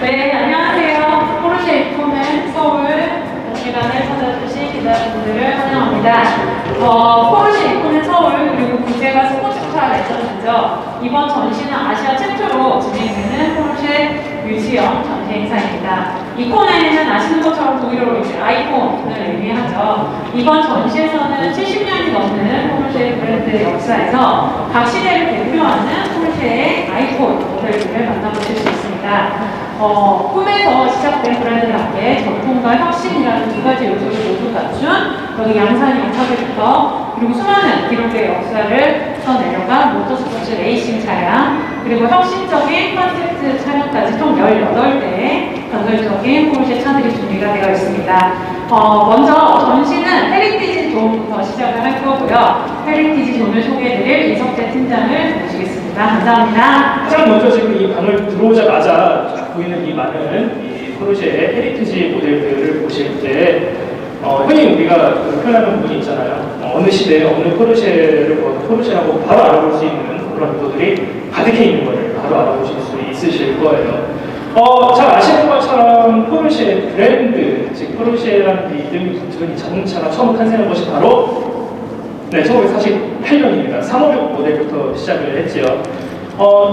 네, 안녕하세요. 포르쉐 이코는 서울 시간을 찾아주신 기자분들을 환영합니다. 포르쉐 이코는 서울 그리고 국제가 스포츠카 레전드죠. 이번 전시는 아시아 최초로 진행되는 포르쉐 뮤지엄 전시 행사입니다. 이코네는 아시는 것처럼 독일어로 이제 아이콘을 의미하죠. 이번 전시에서는 70년이 넘는 포르쉐 브랜드 역사에서 각 시대를 대표하는 포르쉐의 아이콘 모델들을 만나보실 수 있습니다. 꿈에서 시작된 브랜드를 함께 전통과 혁신이라는 두 가지 요소를 모두 갖춘 여기 양산 역사부터 그리고 수많은 기록의 역사를 써내려간 모터스포츠 레이싱 차량 그리고 혁신적인 컨셉트 차량까지 총 18대의 건설적인 포르쉐 차들이 준비가 되어 있습니다. 먼저 전시는 헤리티지 존부터 시작을 할 거고요. 헤리티지 존을 소개해드릴 이석재 팀장을 모시겠습니다. 감사합니다. 가장 먼저 지금 이 방을 들어오자마자 쫙 보이는 이 많은 이 포르쉐 헤리티지 모델들을 보실 때 흔히 우리가 표현하는 부분이 있잖아요. 어느 시대에 어느 포르쉐를 포르쉐라고 바로 알아볼 수 있는 그런 요소들이 가득해 있는 것을 바로 알아보실 수 있으실 거예요. 잘 아시는 것처럼 포르쉐 브랜드, 즉 포르쉐라는 이름이 붙은 이 자동차가 처음 탄생한 것이 바로 1948년입니다. 356 모델부터 시작을 했지요.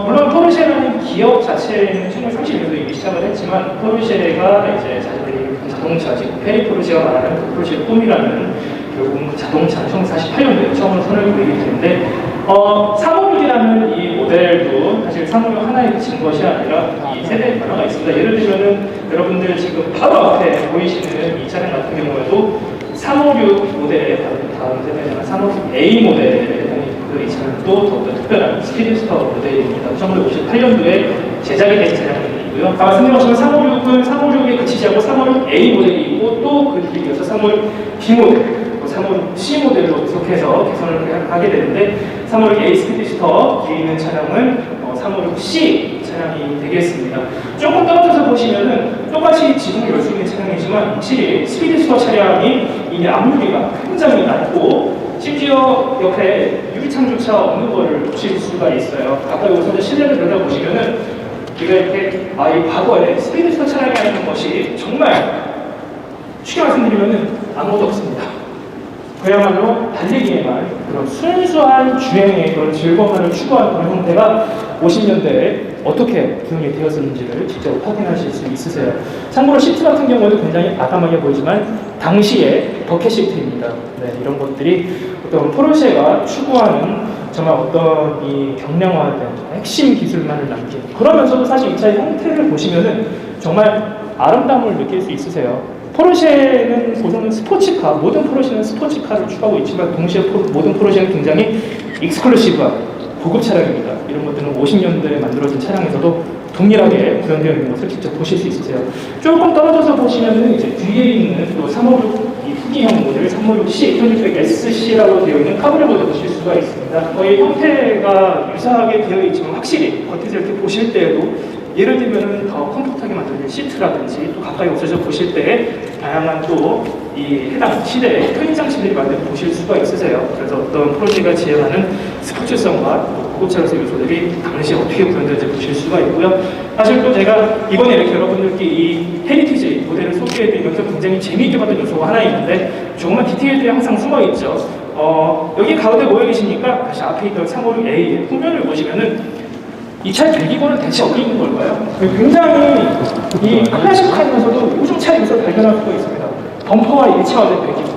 물론 포르쉐라는 기업 자체는 1931년도 이미 시작을 했지만 포르쉐가 이제 자신들이 자동차, 즉 페리 포르쉐가 말하는 그 포르쉐의 꿈이라는 결국은 그 자동차는 1948년도에 처음으로 선을 그리게 되는데 356이라는 이 모델도 사실 356 하나에 그친 것이 아니라 이 세대 변화가 있습니다. 예를 들면은 여러분들 지금 바로 앞에 보이시는 이 차량 같은 경우에도 356 모델의 다음 세대는 356A 모델에 해당이 이 차량도 더욱더 특별한 스피드스터 모델입니다. 1958년도에 제작이 된 차량이고요. 말씀드린 것처럼 356은 356에 그치지 않고 356A 모델이 있고 또 그 뒤에 이어서 356B 모델 356C 모델로 계속해서 개선을 하게 되는데 356A 스피드스터 뒤에 있는 차량은 356C 차량이 되겠습니다. 조금 떨어져서 보시면은 똑같이 지붕을 열 수 있는 차량이지만 확실히 스피드스터 차량이 이미 앞유리가 굉장히 낮고 심지어 옆에 유리창조차 없는 거를 보실 수가 있어요. 가까이 오셔서 실내를 들여다보시면은 우리가 이렇게 이 과거에 스피드스터 차량이라는 것이 정말 쉽게 말씀드리면은 아무것도 없습니다. 그야말로 달리기에만 그런 순수한 주행의 그런 즐거움을 추구하는 그런 형태가 50년대에 어떻게 구현이 되었는지를 직접 확인하실 수 있으세요. 참고로 시트 같은 경우에도 굉장히 아담하게 보이지만 당시의 버켓 시트입니다. 네, 이런 것들이 어떤 포르쉐가 추구하는 정말 어떤 이 경량화된 핵심 기술만을 남긴 그러면서도 사실 이 차의 형태를 보시면은 정말 아름다움을 느낄 수 있으세요. 포르쉐는 보통은 스포츠카, 모든 포르쉐는 스포츠카를 추구하고 있지만 동시에 모든 포르쉐는 굉장히 익스클루시브한 고급 차량입니다. 이런 것들은 50년대에 만들어진 차량에서도 동일하게 구현되어 있는 것을 직접 보실 수 있으세요. 조금 떨어져서 보시면은 이제 뒤에 있는 또 356 이 후기형 모델 356C, 2600SC라고 되어 있는 카브레 모델 보실 수가 있습니다. 거의 형태가 유사하게 되어 있지만 확실히 겉에서 이렇게 보실 때에도 예를 들면 더 컴포트하게 만들어진 시트라든지 또 가까이 오셔서 보실 때 다양한 또 이 해당 시대의 편의장치들이 많이 보실 수가 있으세요. 그래서 어떤 포르쉐가 지향하는 스포츠성과 고급차량의 요소들이 당시에 어떻게 구현되는지 보실 수가 있고요. 사실 또 제가 이번에 이렇게 여러분들께 이 헤리티지 모델을 소개해드리면서 굉장히 재미있게 봤던 요소가 하나 있는데 조그만 디테일들이 항상 숨어있죠. 여기 가운데 모여 계시니까 다시 앞에 있던 356A의 후면을 보시면은 이 차의 배기구는 대체 어디 있는 걸까요? 굉장히 이 클래식하면서도 요즘 차 요소를 발견할 수가 있습니다. 범퍼와 일체화된 배기구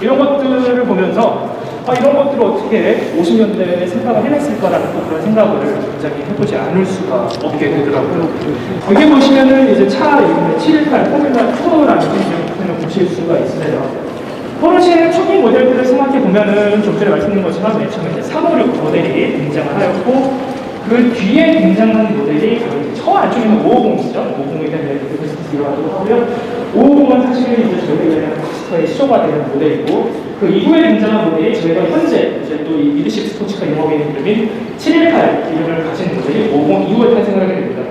이런 것들을 보면서 이런 것들을 어떻게 50년대에 생각을 해냈을까라는 그런 생각을 굉장히 해보지 않을 수가 없게 되더라고요. 여기 보시면은 이제 차 이름에 718 포뮬라 2라는 부분을 보실 수가 있으세요. 포르쉐 초기 모델들을 생각해 보면은 좀 전에 말씀드린 것처럼 맨 처음에 356 모델이 등장을 하였고 그 뒤에 등장한 모델이 저 안쪽에는 550이죠. 550에 대한 얘기를 들어가도록 하고요. 550은 사실은 이제 저희가 엑스터의 시조가 되는 모델이고 그 이후에 등장한 모델이 저희가 현재 이제 또 이 미드십 스포츠카 영업에 있는 이름인 718 이름을 가진 모델이 550 이후에 탄생을 하게 됩니다.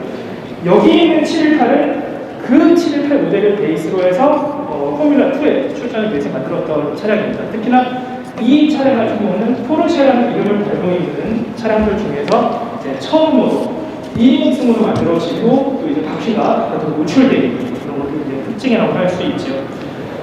여기 있는 718은 그 718 모델을 베이스로 해서 포뮬라 2에 출전을 위해서 만들었던 차량입니다. 특히나 이 차량 같은 경우는 포르쉐라는 이름을 달고 있는 차량들 중에서 이제 처음으로 2인승으로 만들어지고 또 이제 바퀴가 바깥으로 노출되어 있는 그런 것들이 이제 특징이라고 할 수 있죠.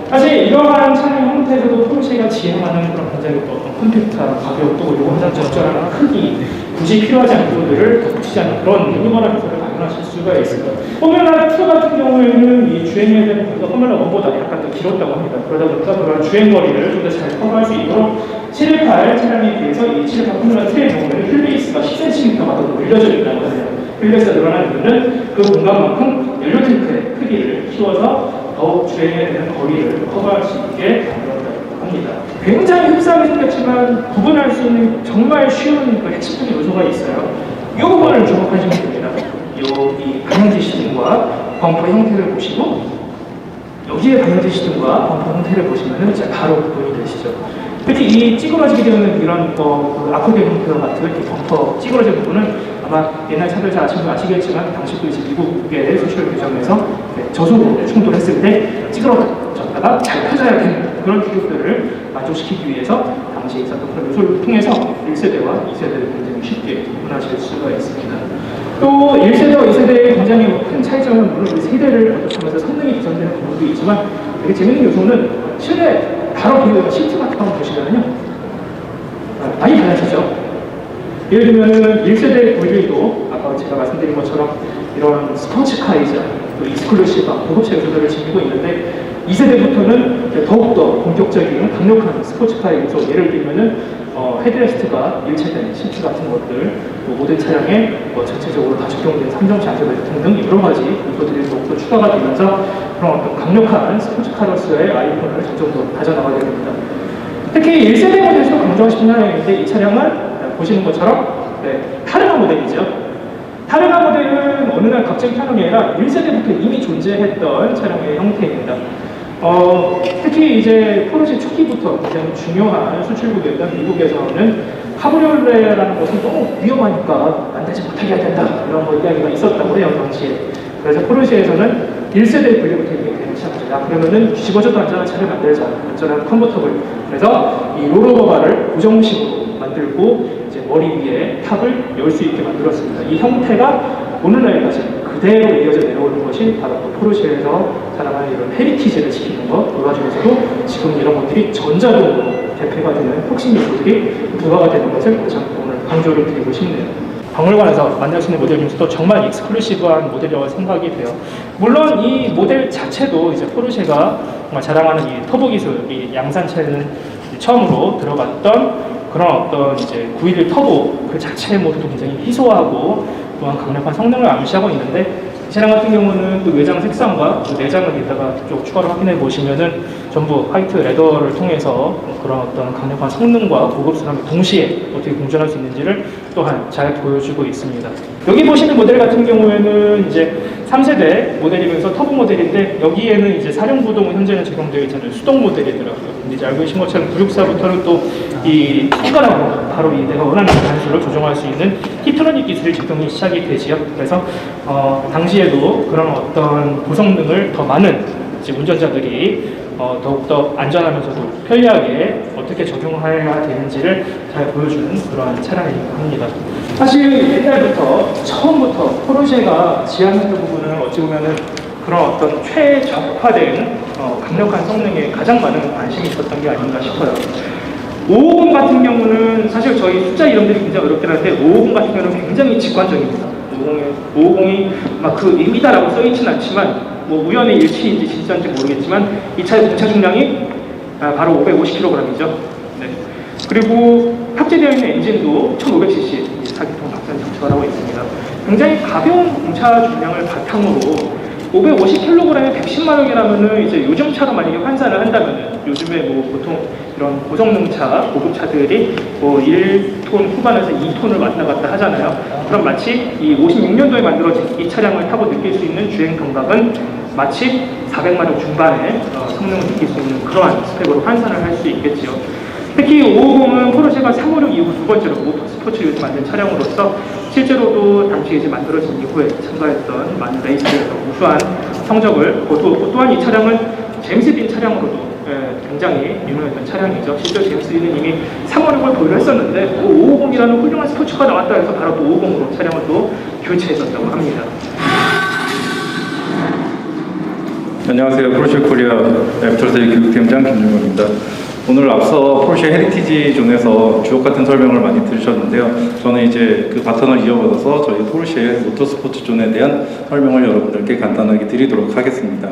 사실 이러한 차량 형태에서도 포르쉐가 지향하는 그런 굉장히 또 어떤 컴팩트한 가격도 그리고 하나 적절한 크기, 굳이 필요하지 않은 부분들을 덧붙이지 않는 그런 미니멀한 요소를 발견하실 수가 있습니다. 포뮬라 2 같은 경우에는 이 주행해야 되는 거리가 포뮬라 1보다 약간 더 길었다고 합니다. 그러다 보니까 그런 주행 거리를 좀 더 잘 커버할 수 있도록 718 차량에 비해서 이 718 포뮬라 2의 경우에는 휠베이스가 10cm가 더 늘려져 있다고 하네요. 휠베이스가 늘어난 이유는 그 공간만큼 연료 탱크의 크기를 키워서 더욱 주행해야 되는 거리를 커버할 수 있게 만들었다고 합니다. 굉장히 흡사하게 생겼지만 구분할 수 있는 정말 쉬운 그 핵심적인 요소가 있어요. 이 부분을 주목하시면 됩니다. 이 방향제 시스템과 범퍼 형태를 보시고 여기에 방향제 시스템과 범퍼 형태를 보시면 이제 바로 구분이 되시죠. 특히 이 찌그러지게 되는 이런 그 아코디언 형태와 같은 이 범퍼 찌그러진 부분은 아마 옛날 차들 잘 아시겠지만 당시도 이제 미국의 소셜 규정에서 저속으로 충돌했을 때 찌그러졌다가 잘 펴져야 되는 그런 규격들을 만족시키기 위해서 당시에 있었던 그런 요소를 통해서 1세대와 2세대를 굉장히 쉽게 구분하실 수가 있습니다. 또 1세대와 2세대의 굉장히 큰 차이점은 물론 이 세대를 거듭하면서 성능이 개선되는 부분도 있지만 되게 재밌는 요소는 실내 바로 보이는 시트 같은 거 보시면요 많이 달라지죠. 예를 들면 1세대 V8도 아까 제가 말씀드린 것처럼 이런 스포츠카이자 또 익스클루시브한 고급차 요소들을 지니고 있는데 2세대부터는 더욱더 본격적인 강력한 스포츠카의 요소, 예를 들면은 헤드레스트가 일체된 시트 같은 것들, 또 모든 차량에 전체적으로 다 적용된 3정시 안전벨트 등등 여러 가지 요소들이 더욱더 추가가 되면서 그런 어떤 강력한 스포츠카로서의 아이콘을 점점 더 다져나가게 됩니다. 특히 1세대 모델에서도 강조하고 싶은 하나인데 이 차량은 보시는 것처럼 타르가 모델이죠. 타르가 모델은 어느 날 갑자기 타는 게 아니라 1세대부터 이미 존재했던 차량의 형태입니다. 특히 이제 포르쉐 초기부터 굉장히 중요한 수출국이었던 미국에서는 카브리올레라는 것은 너무 위험하니까 만들지 못하게 해야 된다 이런 이야기가 있었다고 해요 당시에. 그래서 포르쉐에서는 1세대 분류부터 이게 되기 시작하죠. 그러면은 뒤집어져도 안전한 차를 만들자, 안전한 컨버터블. 그래서 이 롤오버바를 고정식으로 만들고 이제 머리 위에 탑을 열 수 있게 만들었습니다. 이 형태가 오늘날까지 그대로 이어져 내려오는 것이 바로 또 포르쉐에서 자랑하는 이런 헤리티지를 지키는 것, 그 와중에서도 지금 이런 것들이 전자동으로 대표가 되는 혁신 요소들이 부과가 되는 것을 다시 한번 오늘 강조를 드리고 싶네요. 박물관에서 만날 수 있는 모델 중에서도 정말 익스클루시브한 모델이라고 생각이 돼요. 물론 이 모델 자체도 이제 포르쉐가 정말 자랑하는 이 터보 기술, 이 양산차에는 처음으로 들어갔던 그런 어떤 이제 911 터보 그 자체의 모습도 굉장히 희소하고 또한 강력한 성능을 암시하고 있는데 이 차량 같은 경우는 또 외장 색상과 또 내장을 이따가 쭉 추가로 확인해 보시면은 전부 화이트 레더를 통해서 그런 어떤 강력한 성능과 고급스러움이 동시에 어떻게 공존할 수 있는지를 또한 잘 보여주고 있습니다. 여기 보시는 모델 같은 경우에는 이제 3세대 모델이면서 터보 모델인데 여기에는 이제 사륜구동은 현재는 적용되어 있잖아요. 수동 모델이더라고요. 근데 이제 알고 계신 것처럼 964부터는 또 이 손가락으로 바로 이 내가 원하는 단수를 조정할 수 있는 힙트로닉 기술이 적용이 시작이 되지요. 그래서 당시에도 그런 어떤 고성능을 더 많은 이제 운전자들이 더욱더 안전하면서도 편리하게 어떻게 적용해야 되는지를 잘 보여주는 그러한 차량이기도 합니다. 사실 옛날부터 처음부터 포르쉐가 지향했던 부분은 어찌 보면은 그런 어떤 최적화된 강력한 성능에 가장 많은 관심이 있었던 게 아닌가 싶어요. 550 같은 경우는 사실 저희 숫자 이름들이 굉장히 어렵긴 한데 550 같은 경우는 굉장히 직관적입니다. 550이 막 그 의미다라고 써있지는 않지만 뭐 우연의 일치인지 진짜인지 모르겠지만 이 차의 공차 중량이 바로 550kg이죠. 네. 그리고 탑재되어 있는 엔진도 1500cc 4기통 박산 장착을 하고 있습니다. 굉장히 가벼운 공차 중량을 바탕으로 550kg에 110마력이라면은 이제 요즘 차로 만약에 환산을 한다면은 요즘에 뭐 보통 이런 고성능차, 고급차들이 뭐 1톤 후반에서 2톤을 왔다 갔다 하잖아요. 그럼 마치 이 56년도에 만들어진 이 차량을 타고 느낄 수 있는 주행 감각은 마치 400마력 중반의 성능을 느낄 수 있는 그러한 스펙으로 환산을 할 수 있겠지요. 특히 550은 포르쉐가 356 이후 두 번째로 모터 스포츠를 위해서 만든 차량으로서 실제로도 당시에 이제 만들어진 이후에 참가했던 많은 레이스에서 우수한 성적을 거두었고, 또한 이 차량은 제임스 딘 차량으로도 굉장히 유명했던 차량이죠. 실제 제임스 딘은 이미 356을 보유를 했었는데 550이라는 훌륭한 스포츠카가 나왔다 해서 바로 또 550으로 차량을 또 교체해졌다고 합니다. 안녕하세요. 포르쉐 코리아 애프터세일 교육팀장 김준범입니다. 오늘 앞서 포르쉐 헤리티지 존에서 주옥 같은 설명을 많이 들으셨는데요. 저는 이제 그 바톤을 이어받아서 저희 포르쉐 모터스포츠 존에 대한 설명을 여러분들께 간단하게 드리도록 하겠습니다.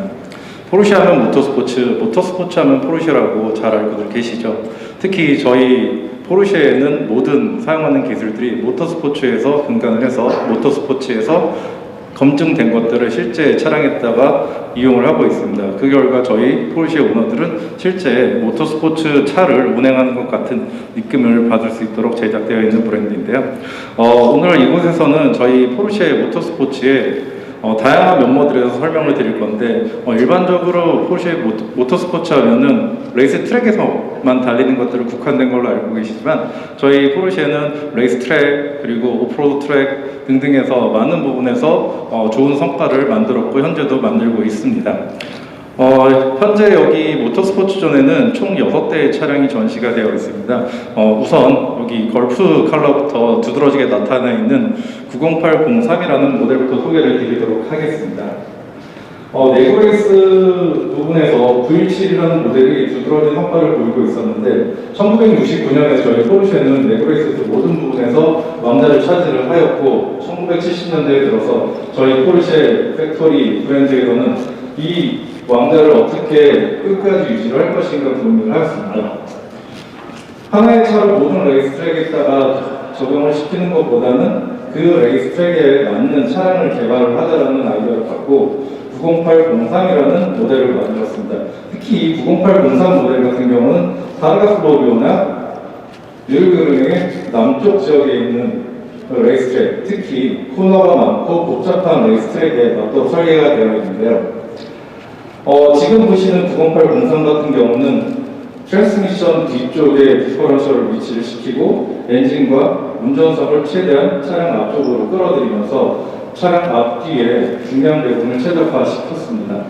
포르쉐 하면 모터스포츠 하면 포르쉐라고 잘 알고들 계시죠. 특히 저희 포르쉐는 모든 사용하는 기술들이 모터스포츠에서 근간을 해서 모터스포츠에서 검증된 것들을 실제 차량에다가 이용을 하고 있습니다. 그 결과 저희 포르쉐 오너들은 실제 모터스포츠 차를 운행하는 것 같은 느낌을 받을 수 있도록 제작되어 있는 브랜드인데요. 오늘 이곳에서는 저희 포르쉐 모터스포츠의 다양한 면모들에서 설명을 드릴 건데 일반적으로 포르쉐 모터스포츠 하면은 레이스 트랙에서만 달리는 것들을 국한된 걸로 알고 계시지만 저희 포르쉐는 레이스 트랙 그리고 오프로드 트랙 등등에서 많은 부분에서 좋은 성과를 만들었고 현재도 만들고 있습니다. 현재 여기 모터스포츠 존에는 총 6대의 차량이 전시가 되어 있습니다. 우선 여기 걸프 컬러부터 두드러지게 나타나 있는 90803이라는 모델부터 소개를 드리도록 하겠습니다. 네고레이스 부분에서 917이라는 모델이 두드러진 성과를 보이고 있었는데 1969년에 저희 포르쉐는 네고레이스 모든 부분에서 왕자를 차지를 하였고 1970년대에 들어서 저희 포르쉐 팩토리 브랜드에서는 이 왕자를 어떻게 끝까지 유지를 할 것인가 고민을 하였습니다. 하나의 차를 모든 레이스 트랙에다가 적용을 시키는 것보다는 그 레이스 트랙에 맞는 차량을 개발을 하자라는 아이디어를 갖고 90803이라는 모델을 만들었습니다. 특히 이 90803 모델 같은 경우는 타르가 플로리오나 뉴르그름의 남쪽 지역에 있는 레이스 트랙, 특히 코너가 많고 복잡한 레이스 트랙에 맞도록 설계가 되어 있는데요. 지금 보시는 90803 같은 경우는 트랜스미션 뒤쪽에 디퍼런셜을 위치를 시키고 엔진과 운전석을 최대한 차량 앞쪽으로 끌어들이면서 차량 앞뒤에 중량 배분을 최적화시켰습니다.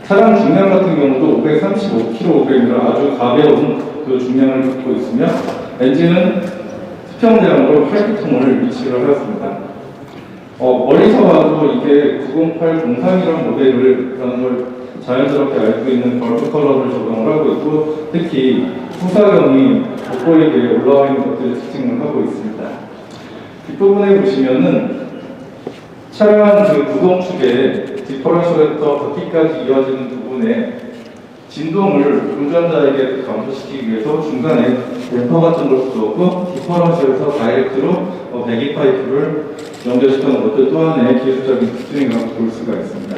차량 중량 같은 경우도 535kg이라 아주 가벼운 그 중량을 갖고 있으며 엔진은 수평대항으로 8기통을 위치를 하였습니다. 멀리서 봐도 이게 90803이라는 모델이라는 걸 자연스럽게 알고 있는 걸프 컬러를 적용을 하고 있고 특히 후사경이 돋보이게 올라와 있는 것들을 특징을 하고 있습니다. 뒷부분에 보시면은 차량 그 구동축에 디퍼런셜에서 바퀴까지 이어지는 부분에 진동을 운전자에게 감소시키기 위해서 중간에 댐퍼 같은 걸 두었고 디퍼런셜에서 다이렉트로 배기 파이프를 연결시키는 것도 또 하나의 기술적인 특징이라고 볼 수가 있습니다.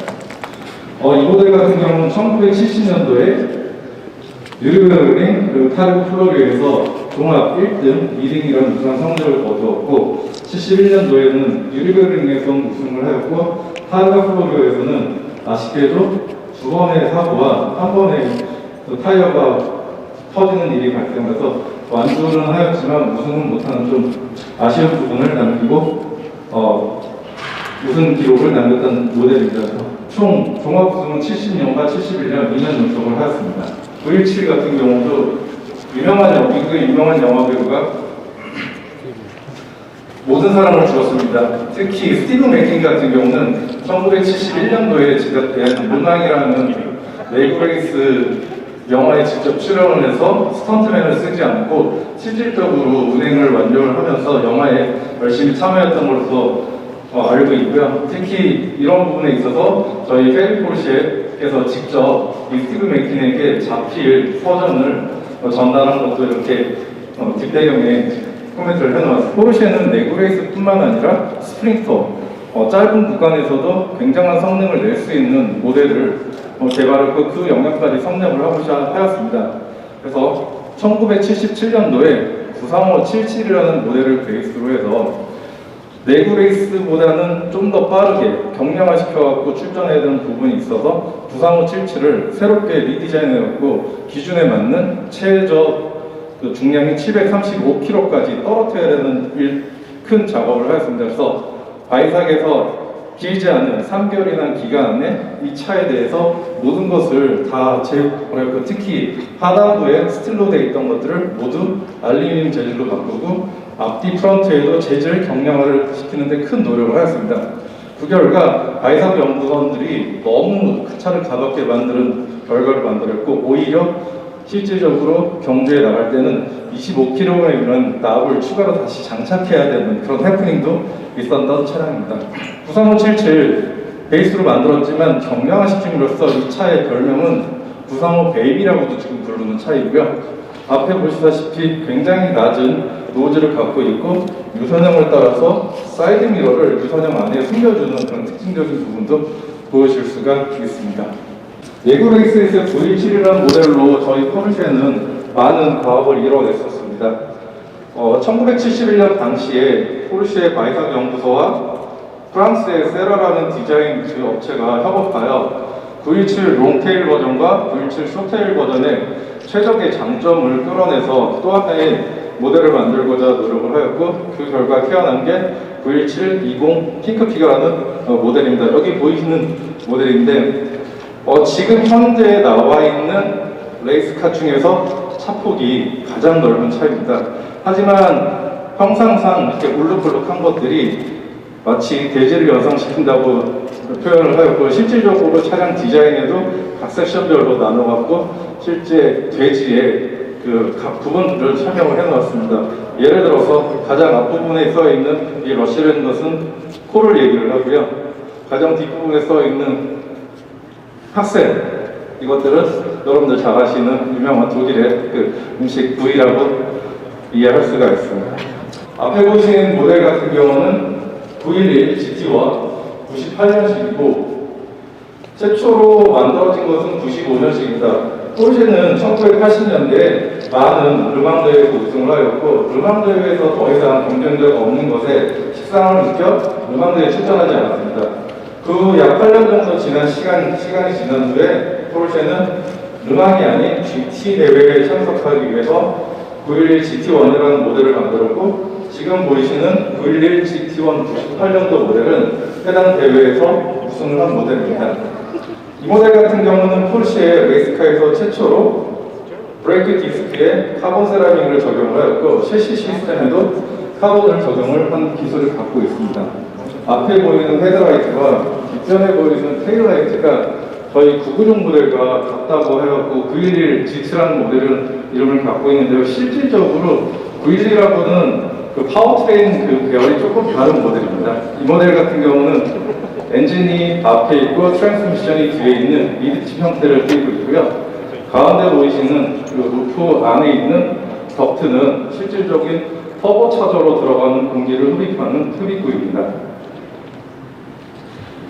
이 모델 같은 경우는 1970년도에 뉴르그링 그리고 타르그 플로리에서 종합 1등, 2등이라는 우수한 성적을 거두었고 71년도에는 뉴르그링에서 우승을 하였고 타르그 플로리에서는 아쉽게도 2번의 사고와 1번의 타이어가 터지는 일이 발생해서 완주는 하였지만 우승은 못하는 좀 아쉬운 부분을 남기고 우승 기록을 남겼던 모델입니다. 총 종합 우승은 70년과 71년 2년 연속을 하였습니다. 917 같은 경우도 유명한 영화 배우가 모든 사람을 주었습니다. 특히 스티븐 맥킨 같은 경우는 1971년도에 제작된 문왕이라는 레이브레이스 영화에 직접 출연을 해서 스턴트맨을 쓰지 않고 실질적으로 운행을 완료를 하면서 영화에 열심히 참여했던 것으로 알고 있고요. 특히 이런 부분에 있어서 저희 페리 포르쉐에서 직접 이 스티브 맥킨에게 자필 서전을 전달한 것도 이렇게 뒷배경에 코멘트를 해놓았습니다. 포르쉐는 내구레이스뿐만 아니라 스프린터, 짧은 구간에서도 굉장한 성능을 낼 수 있는 모델을 개발했고 그 영역까지 성장을 하고자 하였습니다. 그래서 1977년도에 93577이라는 모델을 베이스로 해서 내구레이스보다는 좀 더 빠르게 경량화시켜갖고 출전해야 되는 부분이 있어서 93577을 새롭게 리디자인해갖고 기준에 맞는 최저 중량이 735kg까지 떨어뜨려야 되는 큰 작업을 하였습니다. 그래서 바이삭에서 길지 않은 3개월이라는 기간 안에 이 차에 대해서 모든 것을 다 특히 하단부에 스틸로 되어 있던 것들을 모두 알루미늄 재질로 바꾸고 앞뒤 프런트에도 재질 경량화를 시키는데 큰 노력을 하였습니다. 그 결과 바이삽 연구원들이 너무 그 차를 가볍게 만드는 결과를 만들었고 오히려 실질적으로 경주에 나갈 때는 25kg이라는 납을 추가로 다시 장착해야 되는 그런 해프닝도 있었던 차량입니다. 93577 베이스로 만들었지만 경량화시킴으로써 이 차의 별명은 935 베이비라고도 지금 부르는 차이고요. 앞에 보시다시피 굉장히 낮은 노즐을 갖고 있고 유선형을 따라서 사이드 미러를 유선형 안에 숨겨주는 그런 특징적인 부분도 보여줄 수가 있습니다. 레그레이스에서 917이라는 모델로 저희 포르쉐는 많은 과업을 이뤄냈었습니다. 1971년 당시에 포르쉐 바이삭 연구소와 프랑스의 세라라는 디자인 그 업체가 협업하여 917 롱테일 버전과 917 숏테일 버전의 최적의 장점을 끌어내서 또 하나의 모델을 만들고자 노력을 하였고 그 결과 태어난 게 917-20 핑크피가라는 모델입니다. 여기 보이시는 모델인데 지금 현재 나와 있는 레이스카 중에서 차폭이 가장 넓은 차입니다. 하지만 형상상 이렇게 울룩불룩한 것들이 마치 대지를 연상시킨다고 표현을 하였고 실질적으로 차량 디자인에도 각 섹션별로 나눠갖고 실제 대지의 그 각 부분들을 설명을 해놓았습니다. 예를 들어서 가장 앞부분에 써있는 이 러시라는 것은 코를 얘기를 하고요. 가장 뒷부분에 써있는 팍센 이것들은 여러분들 잘 아시는 유명한 독일의 그 음식 부위라고 이해할 수가 있습니다. 앞에 보시는 모델 같은 경우는 911 GT1 98년식이고 최초로 만들어진 것은 95년식입니다. 포르쉐는 1980년대에 많은 르망대회에서 우승을 하였고 르망대회에서 더 이상 경쟁자가 없는 것에 식상을 느껴 르망대회에 출전하지 않았습니다. 그 약 8년 정도 지난 시간이 지난 후에 포르쉐는 르망이 아닌 GT 대회에 참석하기 위해서 911 GT1이라는 모델을 만들었고 지금 보이시는 911 GT1 98년도 모델은 해당 대회에서 우승을 한 모델입니다. 이 모델 같은 경우는 포르쉐의 레이스카에서 최초로 브레이크 디스크에 카본 세라믹을 적용을 하였고 셰시 시스템에도 카본을 적용을 한 기술을 갖고 있습니다. 앞에 보이는 헤드라이트와 뒷전에 보이는 테일라이트가 저희 996 모델과 같다고 해갖고 911 GT라는 모델은 이름을 갖고 있는데요. 실질적으로 911하고는 그 파워트레인 그 계열이 조금 다른 모델입니다. 이 모델 같은 경우는 엔진이 앞에 있고 트랜스미션이 뒤에 있는 미드칩 형태를 띠고 있고요. 가운데 보이시는 그 루프 안에 있는 덕트는 실질적인 터보 차저로 들어가는 공기를 흡입하는 흡입구입니다.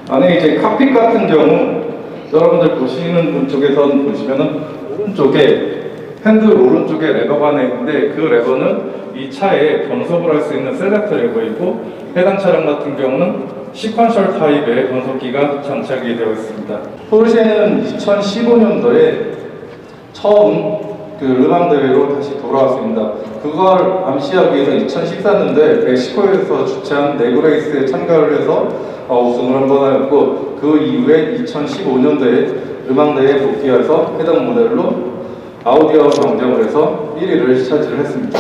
안에 이제 칵핏 같은 경우 여러분들 보시는 분 쪽에선 보시면은 오른쪽에 핸들 오른쪽에 레버가 하나 있는데 그 레버는 이 차에 변속을 할 수 있는 셀렉터 레버이고 해당 차량 같은 경우는 시퀀셜 타입의 변속기가 장착이 되어 있습니다. 포르쉐는 2015년도에 처음 그 르망 대회로 다시 돌아왔습니다. 그걸 암시하기 위해서 2014년도에 멕시코에서 주최한 레그레이스에 참가를 해서 우승을 한번 하였고 그 이후에 2015년도에 르망 대회에 복귀해서 해당 모델로 아우디와 경쟁을 해서 1위를 차지를 했습니다.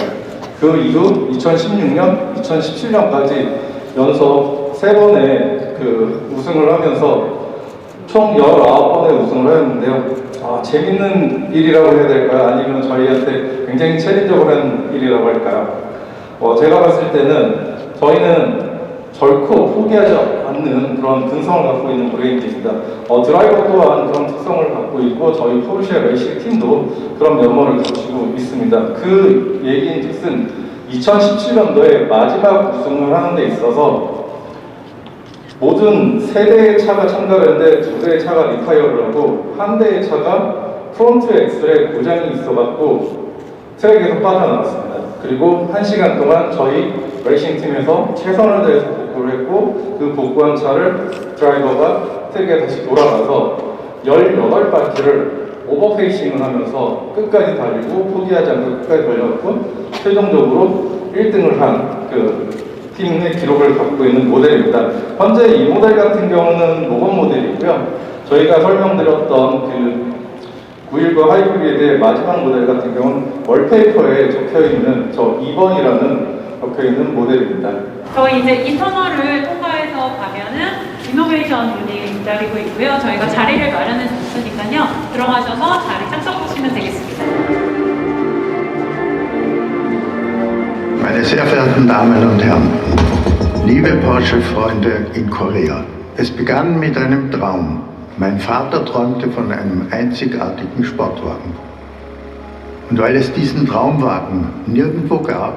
그 이후 2016년, 2017년까지 연속 3번의 그 우승을 하면서 총 19번의 우승을 하였는데요. 재밌는 일이라고 해야 될까요? 아니면 저희한테 굉장히 챌린저블 한 일이라고 할까요? 제가 봤을 때는 저희는 결코 포기하지 않는 그런 근성을 갖고 있는 브레인입니다. 드라이버 또한 그런 특성을 갖고 있고 저희 포르쉐 레이싱 팀도 그런 면모를 갖추고 있습니다. 그 얘기인 즉슨 2017년도에 마지막 우승을 하는 데 있어서 모든 3대의 차가 참가를 했는데 2대의 차가 리타이어를 하고 1대의 차가 프론트 엑셀에 고장이 있어갖고 트랙에서 빠져나왔습니다. 그리고 1시간 동안 저희 레이싱팀에서 최선을 다해서 복구를 했고 그 복구한 차를 드라이버가 트랙에 다시 돌아가서 18바퀴를 오버페이싱을 하면서 끝까지 달리고 포기하지 않고 끝까지 달려갔고 최종적으로 1등을 한 그 의 기록을 갖고 있는 모델입니다. 현재 이 모델 같은 경우는 로건 모델이고요. 저희가 설명드렸던 그 919 하이브리드의 마지막 모델 같은 경우는 월페이퍼에 적혀있는 저 2번이라는 적혀있는 모델입니다. 저희 이제 이 터널을 통과해서 가면은 이노베이션 유닛 기다리고 있고요. 저희가 자리를 마련해 줬으니까요. 들어가셔서 자리 착석하시면 되겠습니다. Meine sehr verehrten Damen und Herren, liebe Porsche-Freunde in Korea, es begann mit einem Traum. Mein Vater träumte von einem einzigartigen Sportwagen. Und weil es diesen Traumwagen nirgendwo gab,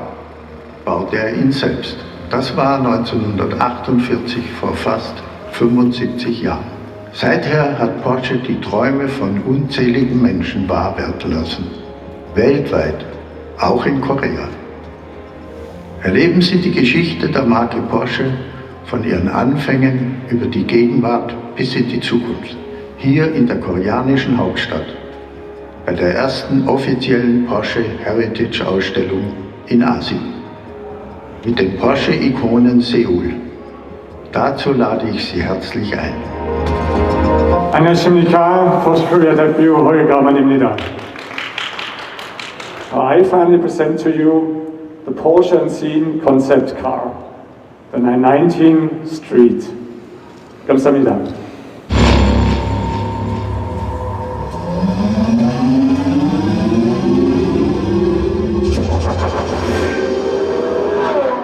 baute er ihn selbst. Das war 1948, vor fast 75 Jahren. Seither hat Porsche die Träume von unzähligen Menschen wahr werden lassen. Weltweit, auch in Korea. Erleben Sie die Geschichte der Marke Porsche von ihren Anfängen über die Gegenwart bis in die Zukunft. Hier in der koreanischen Hauptstadt, bei der ersten offiziellen Porsche Heritage Ausstellung in Asien. Mit den Porsche-Ikonen Seoul. Dazu lade ich Sie herzlich ein. 안녕하십니까. Porsche Korea 대표 허일가만입니다. I finally present to you the Porsche Unseen concept car, the 919 Street. 감사합니다.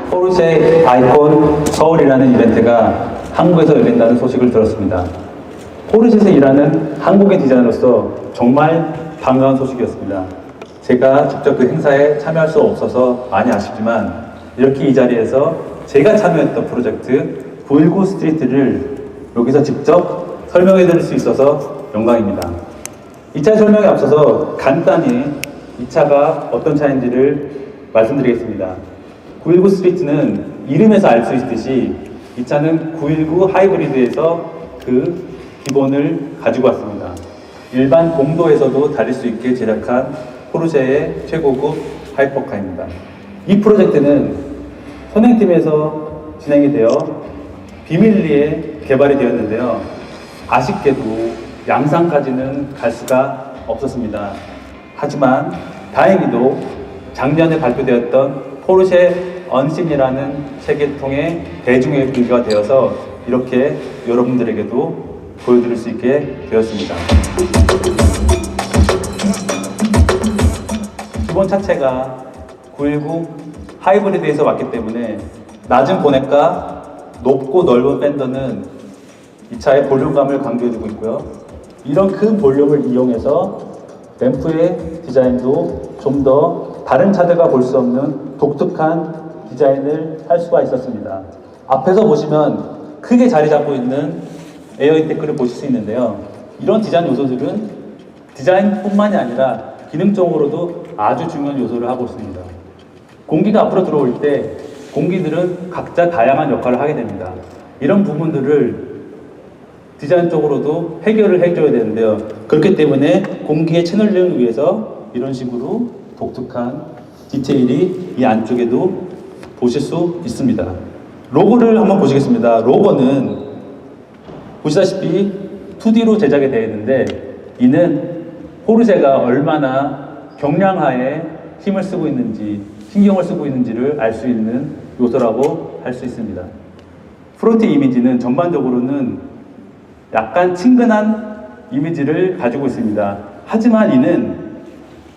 포르쉐 아이콘 서울이라는 이벤트가 한국에서 열린다는 소식을 들었습니다. 포르쉐에서 일하는 한국의 디자이너로서 정말 반가운 소식이었습니다. 제가 직접 그 행사에 참여할 수 없어서 많이 아쉽지만 이렇게 이 자리에서 제가 참여했던 프로젝트 919 스트리트를 여기서 직접 설명해 드릴 수 있어서 영광입니다. 이 차의 설명에 앞서서 간단히 이 차가 어떤 차인지를 말씀드리겠습니다. 919 스트리트는 이름에서 알 수 있듯이 이 차는 919 하이브리드에서 그 기본을 가지고 왔습니다. 일반 공도에서도 달릴 수 있게 제작한 포르쉐의 최고급 하이퍼카입니다. 이 프로젝트는 선행팀에서 진행이 되어 비밀리에 개발이 되었는데요. 아쉽게도 양산까지는 갈 수가 없었습니다. 하지만 다행히도 작년에 발표되었던 포르쉐 언신이라는 책을 통해 대중에 공개가 되어서 이렇게 여러분들에게도 보여드릴 수 있게 되었습니다. 기본 차체가 919 하이브리드에서 왔기 때문에 낮은 보넷과 높고 넓은 팬더는 이 차의 볼륨감을 강조해주고 있고요. 이런 큰 볼륨을 이용해서 램프의 디자인도 좀 더 다른 차들과 볼 수 없는 독특한 디자인을 할 수가 있었습니다. 앞에서 보시면 크게 자리 잡고 있는 에어 인테크를 보실 수 있는데요. 이런 디자인 요소들은 디자인뿐만이 아니라 기능적으로도 아주 중요한 요소를 하고 있습니다. 공기가 앞으로 들어올 때 공기들은 각자 다양한 역할을 하게 됩니다. 이런 부분들을 디자인적으로도 해결을 해줘야 되는데요. 그렇기 때문에 공기의 채널링을 위해서 이런 식으로 독특한 디테일이 이 안쪽에도 보실 수 있습니다. 로고를 한번 보시겠습니다. 로고는 보시다시피 2D로 제작이 되어 있는데 이는 포르쉐가 얼마나 경량화에 힘을 쓰고 있는지 신경을 쓰고 있는지를 알 수 있는 요소라고 할 수 있습니다. 프론트 이미지는 전반적으로는 약간 친근한 이미지를 가지고 있습니다. 하지만 이는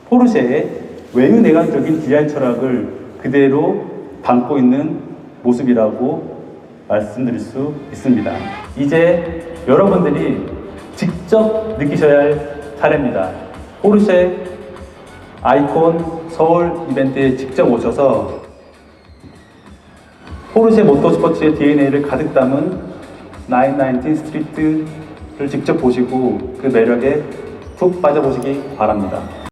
포르쉐의 외유 내각적인 디자인 철학을 그대로 담고 있는 모습이라고 말씀드릴 수 있습니다. 이제 여러분들이 직접 느끼셔야 할 차례입니다. 포르쉐 아이콘 서울 이벤트에 직접 오셔서 포르쉐 모터스포츠의 DNA를 가득 담은 919 스트리트를 직접 보시고 그 매력에 푹 빠져보시기 바랍니다.